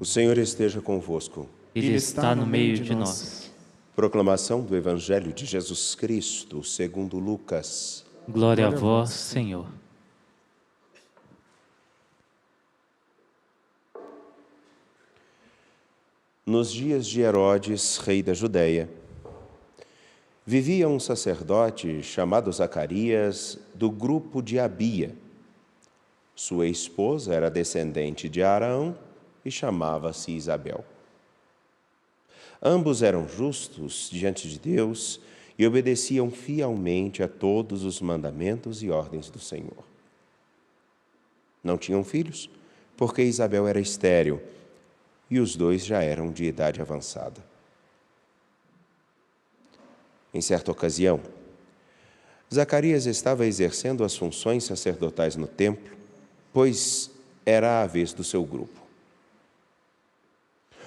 O Senhor esteja convosco. Ele está no meio de nós. Proclamação do Evangelho de Jesus Cristo, segundo Lucas. Glória a vós, Senhor. Nos dias de Herodes, rei da Judéia, vivia um sacerdote chamado Zacarias, do grupo de Abia. Sua esposa era descendente de Arão e chamava-se Isabel. Ambos eram justos diante de Deus e obedeciam fielmente a todos os mandamentos e ordens do Senhor. Não tinham filhos, porque Isabel era estéril e os dois já eram de idade avançada. Em certa ocasião, Zacarias estava exercendo as funções sacerdotais no templo, pois era a vez do seu grupo.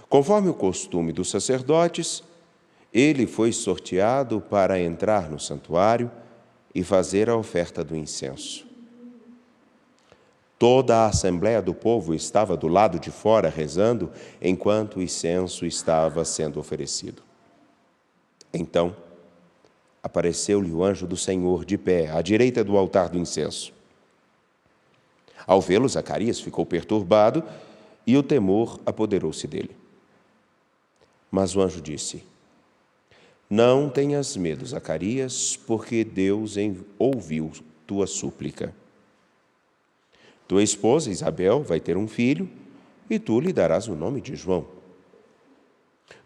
Conforme o costume dos sacerdotes, ele foi sorteado para entrar no santuário e fazer a oferta do incenso. Toda a assembleia do povo estava do lado de fora rezando, enquanto o incenso estava sendo oferecido. Então, apareceu-lhe o anjo do Senhor de pé, à direita do altar do incenso. Ao vê-lo, Zacarias ficou perturbado e o temor apoderou-se dele. Mas o anjo disse: Não tenhas medo, Zacarias, porque Deus ouviu tua súplica. Tua esposa, Isabel, vai ter um filho e tu lhe darás o nome de João.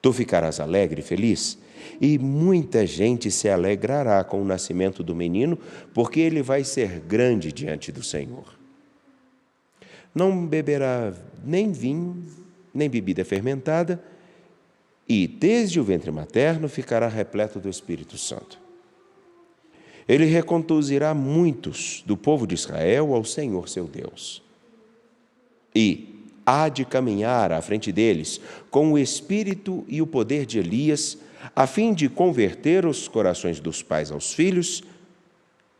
Tu ficarás alegre e feliz, e muita gente se alegrará com o nascimento do menino, porque ele vai ser grande diante do Senhor. Não beberá nem vinho, nem bebida fermentada, e desde o ventre materno ficará repleto do Espírito Santo. Ele reconduzirá muitos do povo de Israel ao Senhor seu Deus. E há de caminhar à frente deles com o espírito e o poder de Elias, a fim de converter os corações dos pais aos filhos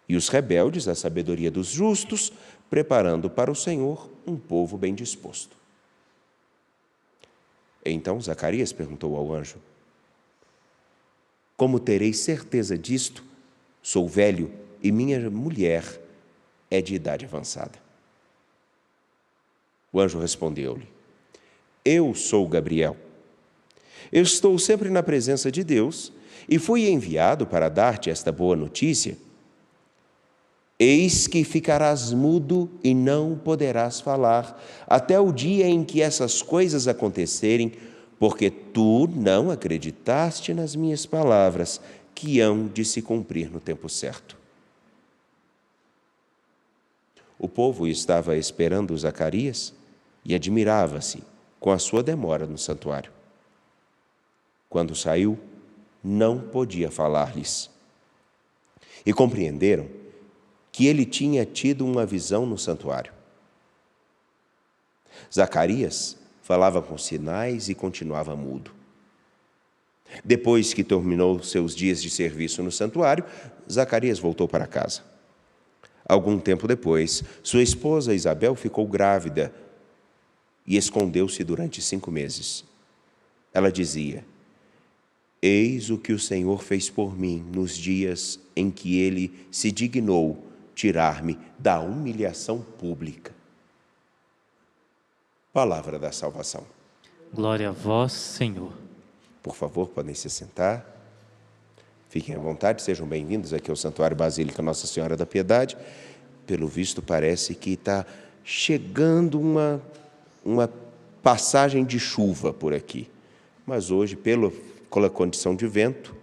e os rebeldes à sabedoria dos justos, preparando para o Senhor um povo bem disposto. Então Zacarias perguntou ao anjo: Como terei certeza disto? Sou velho e minha mulher é de idade avançada. O anjo respondeu-lhe: Eu sou Gabriel. Eu estou sempre na presença de Deus e fui enviado para dar-te esta boa notícia. Eis que ficarás mudo e não poderás falar, até o dia em que essas coisas acontecerem, porque tu não acreditaste nas minhas palavras, que hão de se cumprir no tempo certo. O povo estava esperando Zacarias e admirava-se com a sua demora no santuário. Quando saiu, não podia falar-lhes. E compreenderam que ele tinha tido uma visão no santuário. Zacarias falava com sinais e continuava mudo. Depois que terminou seus dias de serviço no santuário, Zacarias voltou para casa. Algum tempo depois, sua esposa Isabel ficou grávida e escondeu-se durante 5 meses. Ela dizia: Eis o que o Senhor fez por mim nos dias em que ele se dignou tirar-me da humilhação pública. Palavra da salvação. Glória a vós, Senhor. Por favor, podem se sentar. Fiquem à vontade, sejam bem-vindos aqui ao Santuário Basílica Nossa Senhora da Piedade. Pelo visto, parece que está chegando uma passagem de chuva por aqui. Mas hoje, pela condição de vento,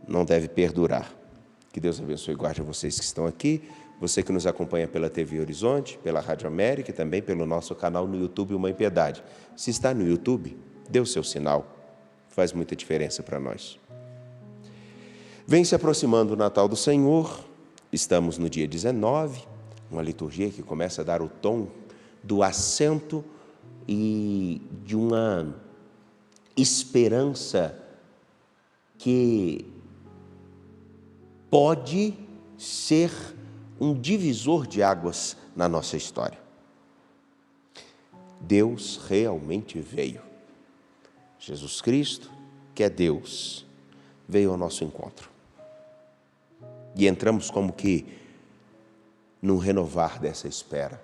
não deve perdurar. Que Deus abençoe e guarde vocês que estão aqui, você que nos acompanha pela TV Horizonte, pela Rádio América e também pelo nosso canal no YouTube Mãe Piedade. Se está no YouTube, dê o seu sinal, faz muita diferença para nós. Vem se aproximando o Natal do Senhor, estamos no dia 19, uma liturgia que começa a dar o tom do assento e de uma esperança que pode ser um divisor de águas na nossa história. Deus realmente veio. Jesus Cristo, que é Deus, veio ao nosso encontro. E entramos como que num renovar dessa espera.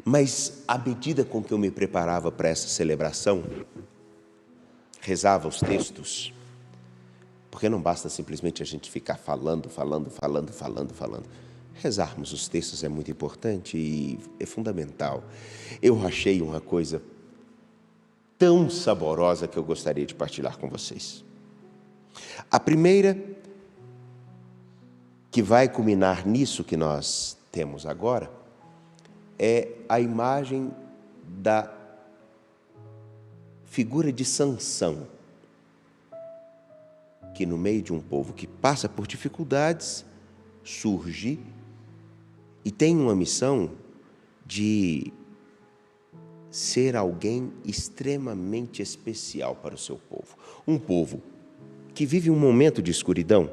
Mas à medida com que eu me preparava para essa celebração, rezava os textos, porque não basta simplesmente a gente ficar falando. Rezarmos os textos é muito importante e é fundamental. Eu achei uma coisa tão saborosa que eu gostaria de partilhar com vocês. A primeira, que vai culminar nisso que nós temos agora, é a imagem da figura de Sansão, que no meio de um povo que passa por dificuldades, surge e tem uma missão de ser alguém extremamente especial para o seu povo. Um povo que vive um momento de escuridão,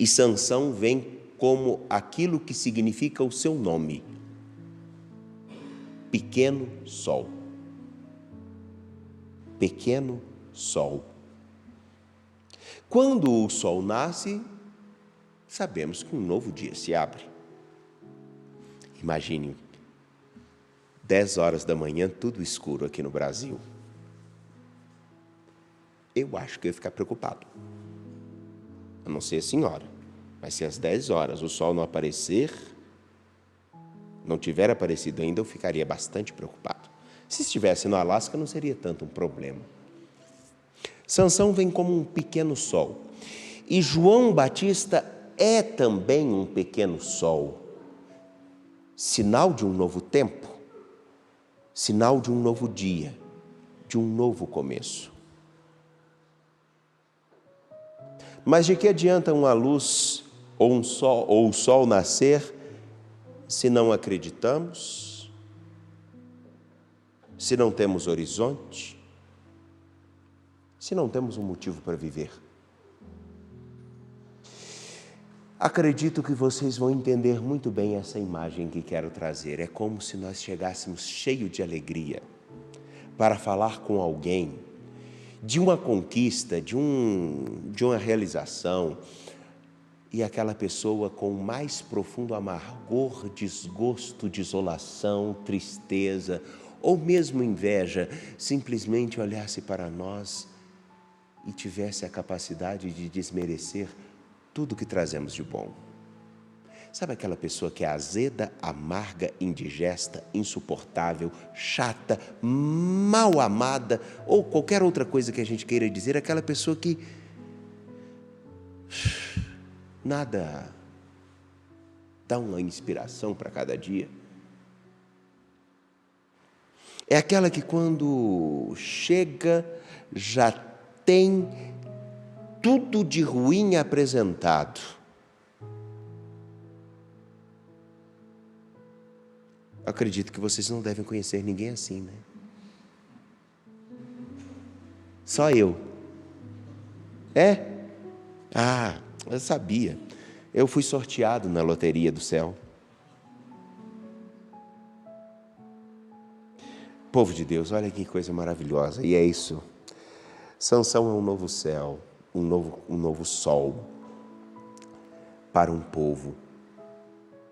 e Sansão vem como aquilo que significa o seu nome: pequeno sol. Pequeno sol. Quando o sol nasce, sabemos que um novo dia se abre. Imagine, 10 horas da manhã, tudo escuro aqui no Brasil. Eu acho que eu ia ficar preocupado. Eu não sei a senhora, mas se às 10 horas o sol não aparecer, não tiver aparecido ainda, eu ficaria bastante preocupado. Se estivesse no Alasca, não seria tanto um problema. Sansão vem como um pequeno sol. E João Batista é também um pequeno sol. Sinal de um novo tempo, sinal de um novo dia, de um novo começo. Mas de que adianta uma luz ou o sol nascer se não acreditamos, se não temos horizonte, se não temos um motivo para viver? Acredito que vocês vão entender muito bem essa imagem que quero trazer. É como se nós chegássemos cheio de alegria para falar com alguém de uma conquista, de uma realização, e aquela pessoa com o mais profundo amargor, desgosto, desolação, tristeza ou mesmo inveja, simplesmente olhasse para nós e tivesse a capacidade de desmerecer tudo que trazemos de bom. Sabe aquela pessoa que é azeda, amarga, indigesta, insuportável, chata, mal amada, ou qualquer outra coisa que a gente queira dizer, aquela pessoa que nada dá uma inspiração para cada dia? É aquela que quando chega já tem tudo de ruim apresentado. Acredito que vocês não devem conhecer ninguém assim, né? Só eu. É? Ah, eu sabia. Eu fui sorteado na loteria do céu. Povo de Deus, olha que coisa maravilhosa. E é isso. Sansão é um novo céu, um novo sol para um povo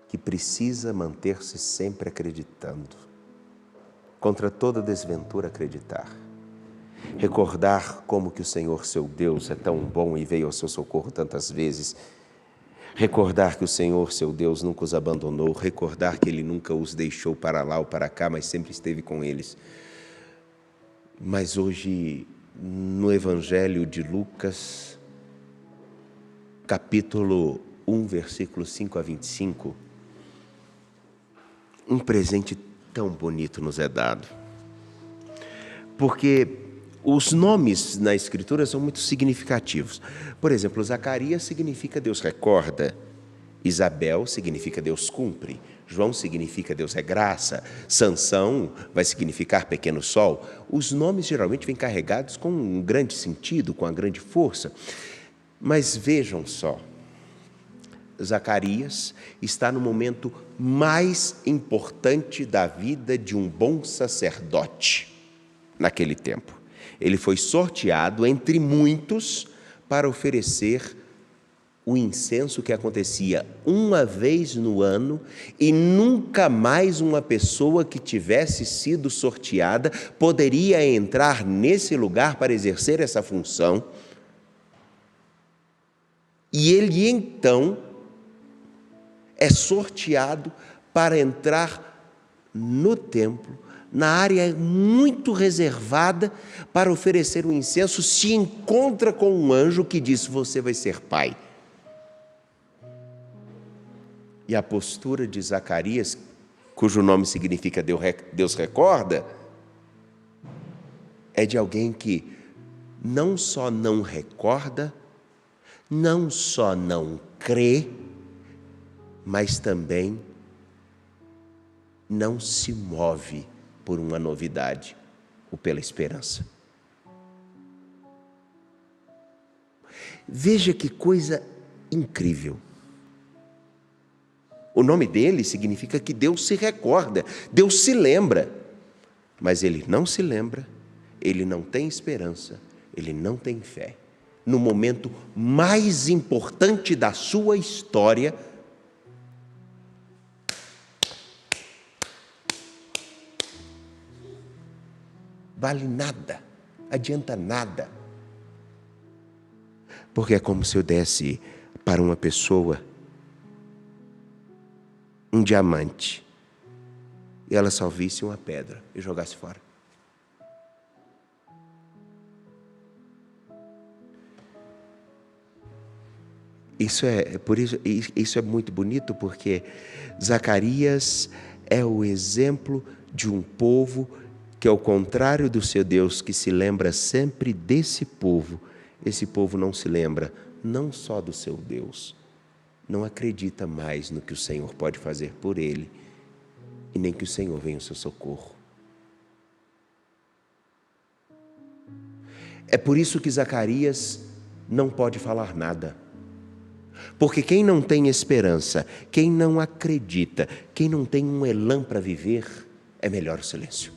que precisa manter-se sempre acreditando, contra toda desventura acreditar, recordar como que o Senhor seu Deus é tão bom e veio ao seu socorro tantas vezes, recordar que o Senhor seu Deus nunca os abandonou, recordar que Ele nunca os deixou para lá ou para cá, mas sempre esteve com eles. Mas hoje, no Evangelho de Lucas, capítulo 1, versículo 5 a 25, um presente tão bonito nos é dado. Porque os nomes na Escritura são muito significativos. Por exemplo, Zacarias significa Deus recorda, Isabel significa Deus cumpre, João significa Deus é graça, Sansão vai significar pequeno sol. Os nomes geralmente vêm carregados com um grande sentido, com uma grande força. Mas vejam só, Zacarias está no momento mais importante da vida de um bom sacerdote naquele tempo. Ele foi sorteado entre muitos para oferecer o incenso que acontecia uma vez no ano, e nunca mais uma pessoa que tivesse sido sorteada poderia entrar nesse lugar para exercer essa função. E ele então é sorteado para entrar no templo, na área muito reservada para oferecer o incenso. Se encontra com um anjo que diz: você vai ser pai. E a postura de Zacarias, cujo nome significa Deus recorda, é de alguém que não só não recorda, não só não crê, mas também não se move por uma novidade ou pela esperança. Veja que coisa incrível. O nome dele significa que Deus se recorda, Deus se lembra. Mas ele não se lembra, ele não tem esperança, ele não tem fé. No momento mais importante da sua história, vale nada, adianta nada. Porque é como se eu desse para uma pessoa um diamante e ela só visse uma pedra e jogasse fora. Isso é muito bonito, porque Zacarias é o exemplo de um povo que, ao contrário do seu Deus, que se lembra sempre desse povo, esse povo não se lembra não só do seu Deus, não acredita mais no que o Senhor pode fazer por ele, e nem que o Senhor venha ao seu socorro. É por isso que Zacarias não pode falar nada. Porque quem não tem esperança, quem não acredita, quem não tem um elan para viver, é melhor o silêncio.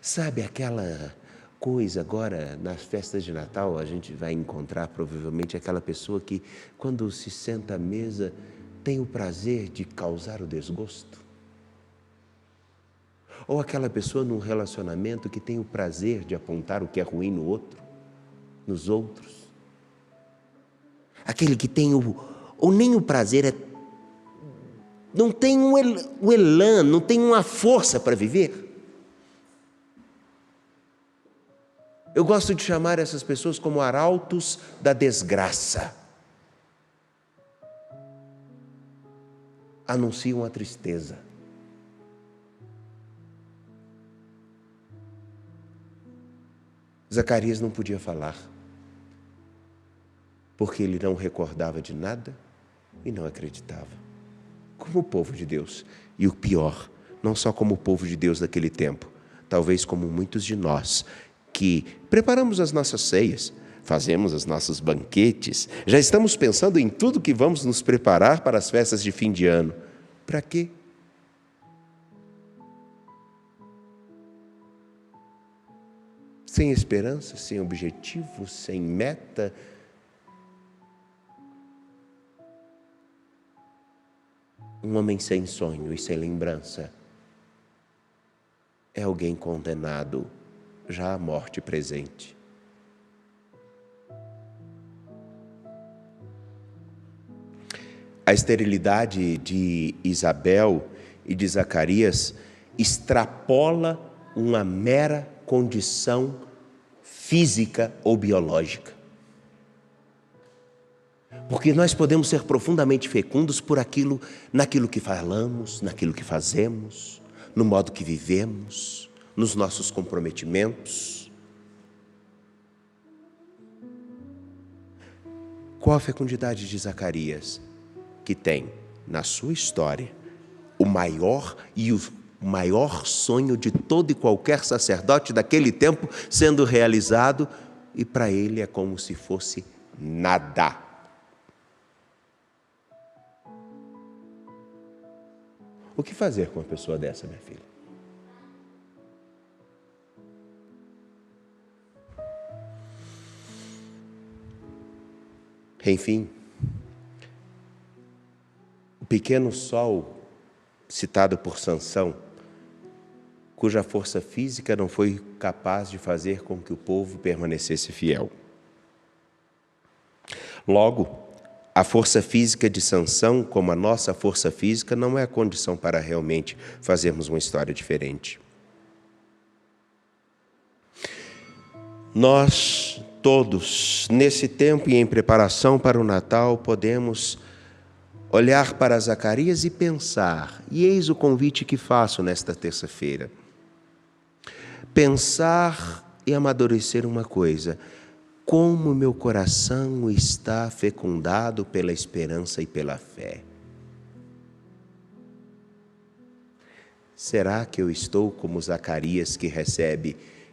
Sabe aquela coisa agora, nas festas de Natal, a gente vai encontrar provavelmente aquela pessoa que, quando se senta à mesa, tem o prazer de causar o desgosto? Ou aquela pessoa num relacionamento que tem o prazer de apontar o que é ruim no outro, nos outros? Aquele que tem ou nem o prazer, não tem o elan, não tem uma força para viver. Eu gosto de chamar essas pessoas como arautos da desgraça. Anunciam a tristeza. Zacarias não podia falar, porque ele não recordava de nada e não acreditava. Como o povo de Deus. E o pior, não só como o povo de Deus daquele tempo, talvez como muitos de nós, que preparamos as nossas ceias, fazemos os nossos banquetes, já estamos pensando em tudo que vamos nos preparar para as festas de fim de ano. Para quê? Sem esperança, sem objetivo, sem meta. Um homem sem sonho e sem lembrança é alguém condenado já à morte presente. A esterilidade de Isabel e de Zacarias extrapola uma mera condição física ou biológica. Porque nós podemos ser profundamente fecundos naquilo que falamos, naquilo que fazemos, no modo que vivemos, nos nossos comprometimentos. Qual a fecundidade de Zacarias? Que tem, na sua história, o maior sonho de todo e qualquer sacerdote daquele tempo sendo realizado, e para ele é como se fosse nada. O que fazer com uma pessoa dessa, minha filha? Enfim, o pequeno sol citado por Sansão, cuja força física não foi capaz de fazer com que o povo permanecesse fiel. Logo, a força física de Sansão, como a nossa força física, não é a condição para realmente fazermos uma história diferente. Nós todos, nesse tempo e em preparação para o Natal, podemos olhar para Zacarias e pensar, e eis o convite que faço nesta terça-feira. Pensar e amadurecer uma coisa: como meu coração está fecundado pela esperança e pela fé. Será que eu estou como Zacarias, que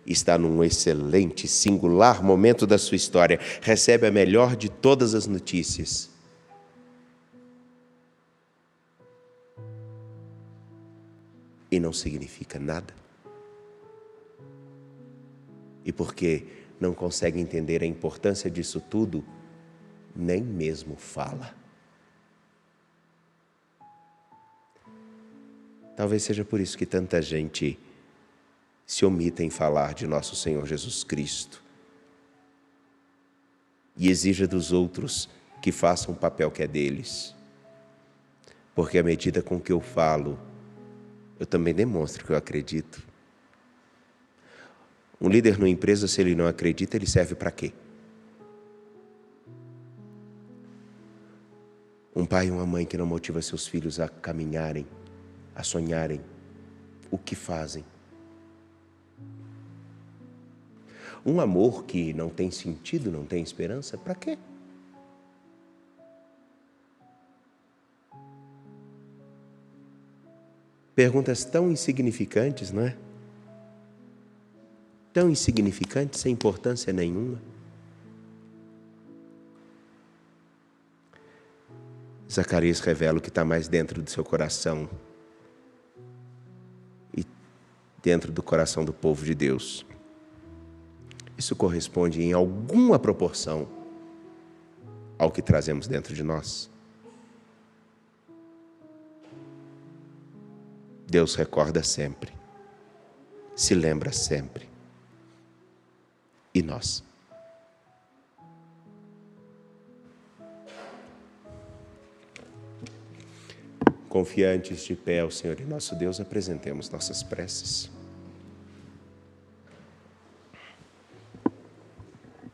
está num excelente, singular momento da sua história, recebe a melhor de todas as notícias? E não significa nada? E porque não consegue entender a importância disso tudo, nem mesmo fala. Talvez seja por isso que tanta gente se omita em falar de nosso Senhor Jesus Cristo e exija dos outros que façam o papel que é deles. Porque à medida com que eu falo, eu também demonstro que eu acredito. Um líder numa empresa, se ele não acredita, ele serve para quê? Um pai e uma mãe que não motiva seus filhos a caminharem, a sonharem, o que fazem? Um amor que não tem sentido, não tem esperança, para quê? Perguntas tão insignificantes, não é? Tão insignificantes, sem importância nenhuma. Zacarias revela o que está mais dentro do seu coração e dentro do coração do povo de Deus. Isso corresponde em alguma proporção ao que trazemos dentro de nós. Deus recorda sempre, se lembra sempre. E nós? Confiantes de pé ao Senhor e nosso Deus, apresentemos nossas preces.